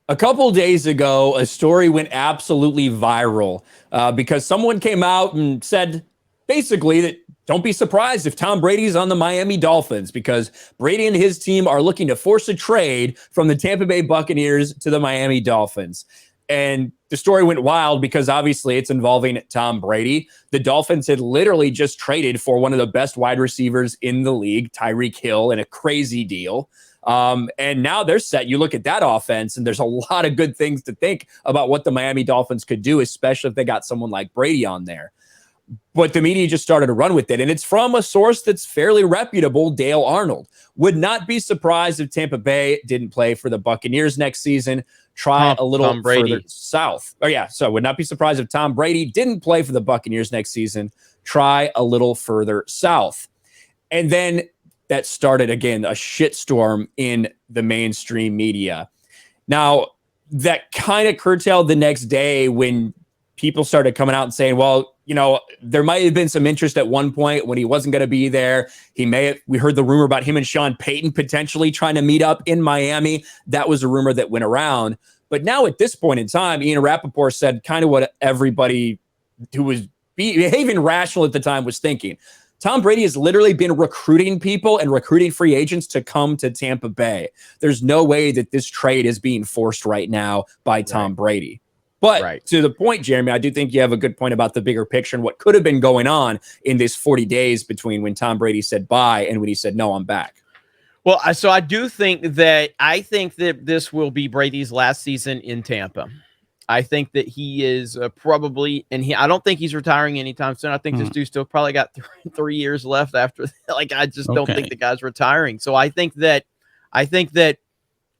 A couple days ago, a story went absolutely viral because someone came out and said basically that don't be surprised if Tom Brady's on the Miami Dolphins because Brady and his team are looking to force a trade from the Tampa Bay Buccaneers to the Miami Dolphins. And the story went wild because obviously it's involving Tom Brady. The Dolphins had literally just traded for one of the best wide receivers in the league, Tyreek Hill, in a crazy deal. And now they're set. You look at that offense, and there's a lot of good things to think about what the Miami Dolphins could do, especially if they got someone like Brady on there. But the media just started to run with it. And it's from a source that's fairly reputable, Dale Arnold. Would not be surprised if Tampa Bay didn't play for the Buccaneers next season. Try a little further south. Oh, yeah. So would not be surprised if Tom Brady didn't play for the Buccaneers next season. Try a little further south. And then that started, again, a shitstorm in the mainstream media. Now, that kind of curtailed the next day when people started coming out and saying, well, you know, there might have been some interest at one point when he wasn't going to be there. We heard the rumor about him and Sean Payton potentially trying to meet up in Miami. That was a rumor that went around. But now at this point in time, Ian Rappaport said kind of what everybody who was behaving rational at the time was thinking. Tom Brady has literally been recruiting people and recruiting free agents to come to Tampa Bay. There's no way that this trade is being forced right now by Tom Brady. But to the point, Jeremy, I do think you have a good point about the bigger picture and what could have been going on in this 40 days between when Tom Brady said bye and when he said, no, I'm back. Well, so I think that this will be Brady's last season in Tampa. I think that he is probably, and I don't think he's retiring anytime soon. I think this dude still probably got 3 years left after. Like, I just don't think the guy's retiring. So I think that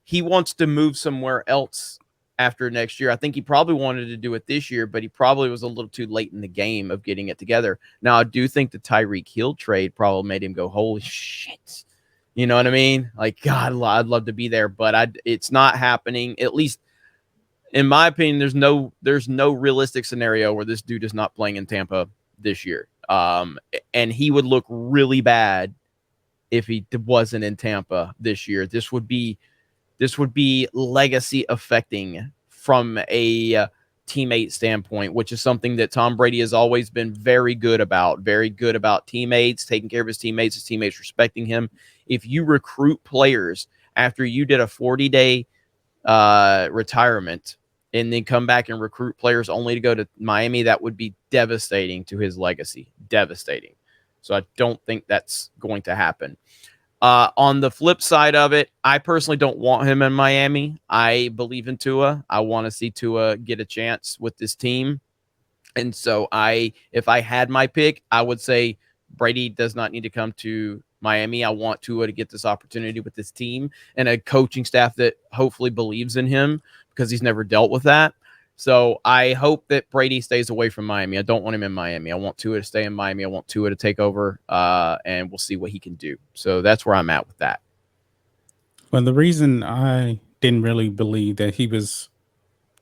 he wants to move somewhere else after next year. I think he probably wanted to do it this year, but he probably was a little too late in the game of getting it together. Now, I do think the Tyreek Hill trade probably made him go, holy shit. You know what I mean? Like, God, I'd love to be there, but it's not happening. At least, in my opinion, there's no realistic scenario where this dude is not playing in Tampa this year. And he would look really bad if he wasn't in Tampa this year. This would be legacy affecting from a teammate standpoint, which is something that Tom Brady has always been very good about teammates, taking care of his teammates respecting him. If you recruit players after you did a 40-day retirement and then come back and recruit players only to go to Miami, that would be devastating to his legacy. Devastating. So I don't think that's going to happen. On the flip side of it, I personally don't want him in Miami. I believe in Tua. I want to see Tua get a chance with this team. And so if I had my pick, I would say Brady does not need to come to Miami. I want Tua to get this opportunity with this team and a coaching staff that hopefully believes in him because he's never dealt with that. So I hope that Brady stays away from Miami. I don't want him in Miami. I want Tua to stay in Miami. I want Tua to take over, and we'll see what he can do. So that's where I'm at with that. Well, the reason I didn't really believe that he was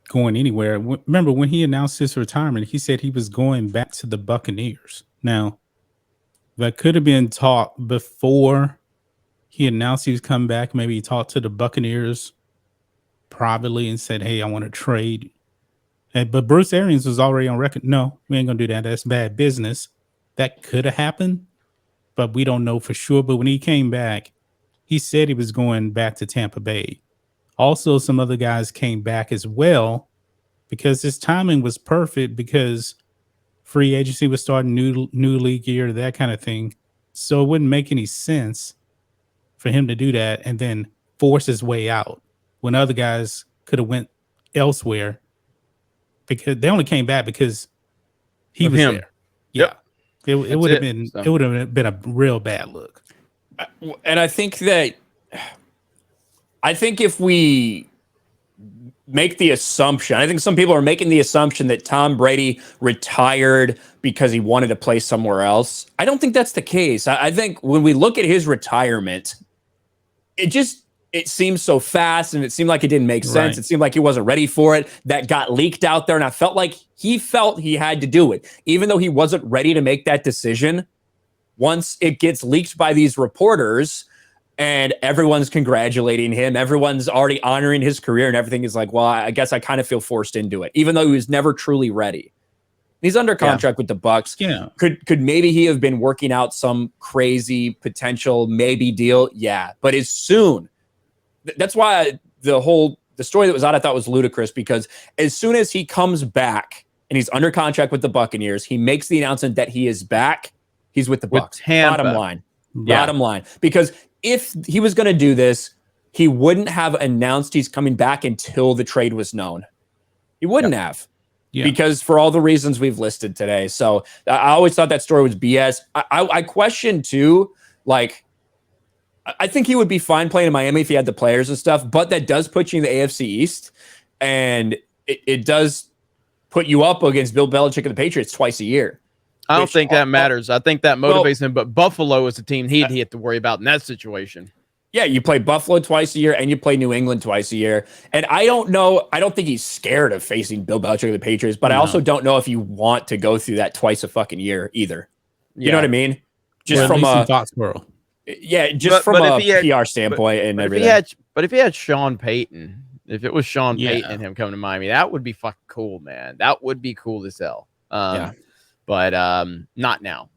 going anywhere, remember when he announced his retirement, he said he was going back to the Buccaneers. Now, that could have been talked before he announced he was coming back. Maybe he talked to the Buccaneers privately and said, hey, I want to trade. But Bruce Arians was already on record. No, we ain't going to do that. That's bad business. That could have happened, but we don't know for sure. But when he came back, he said he was going back to Tampa Bay. Also, some other guys came back as well because his timing was perfect because free agency was starting, new league year, that kind of thing. So it wouldn't make any sense for him to do that and then force his way out when other guys could have went elsewhere. Because they only came back because he was there. Yeah. Yep. It would have been a real bad look. And I think if we make the assumption, I think some people are making the assumption that Tom Brady retired because he wanted to play somewhere else. I don't think that's the case. I think when we look at his retirement, it seems so fast and it seemed like it didn't make sense. Right. It seemed like he wasn't ready for it. That got leaked out there. And I felt like he had to do it. Even though he wasn't ready to make that decision, once it gets leaked by these reporters, and everyone's congratulating him. Everyone's already honoring his career and everything. Is like, well, I guess I kind of feel forced into it, even though he was never truly ready. He's under contract with the Bucks. Yeah. Could maybe he have been working out some crazy potential maybe deal? Yeah. But as soon, that's why the story that was out, I thought was ludicrous, because as soon as he comes back and he's under contract with the Buccaneers, he makes the announcement that he is back. He's with the Bucks. Bottom line. Yeah. Bottom line. Because if he was going to do this, he wouldn't have announced he's coming back until the trade was known. He wouldn't have. Yeah. Because for all the reasons we've listed today. So I always thought that story was BS. I question too, like, I think he would be fine playing in Miami if he had the players and stuff, but that does put you in the AFC East, and it does put you up against Bill Belichick and the Patriots twice a year. I don't think that matters. I think that motivates him, but Buffalo is a team he'd have to worry about in that situation. Yeah, you play Buffalo twice a year and you play New England twice a year. And I don't know. I don't think he's scared of facing Bill Belichick and the Patriots, but I also don't know if you want to go through that twice a fucking year either. You know what I mean? Just from a Foxborough. Yeah, just from a PR standpoint and everything. But if he had Sean Payton, if it was Sean Payton and him coming to Miami, that would be fucking cool, man. That would be cool as hell. But not now.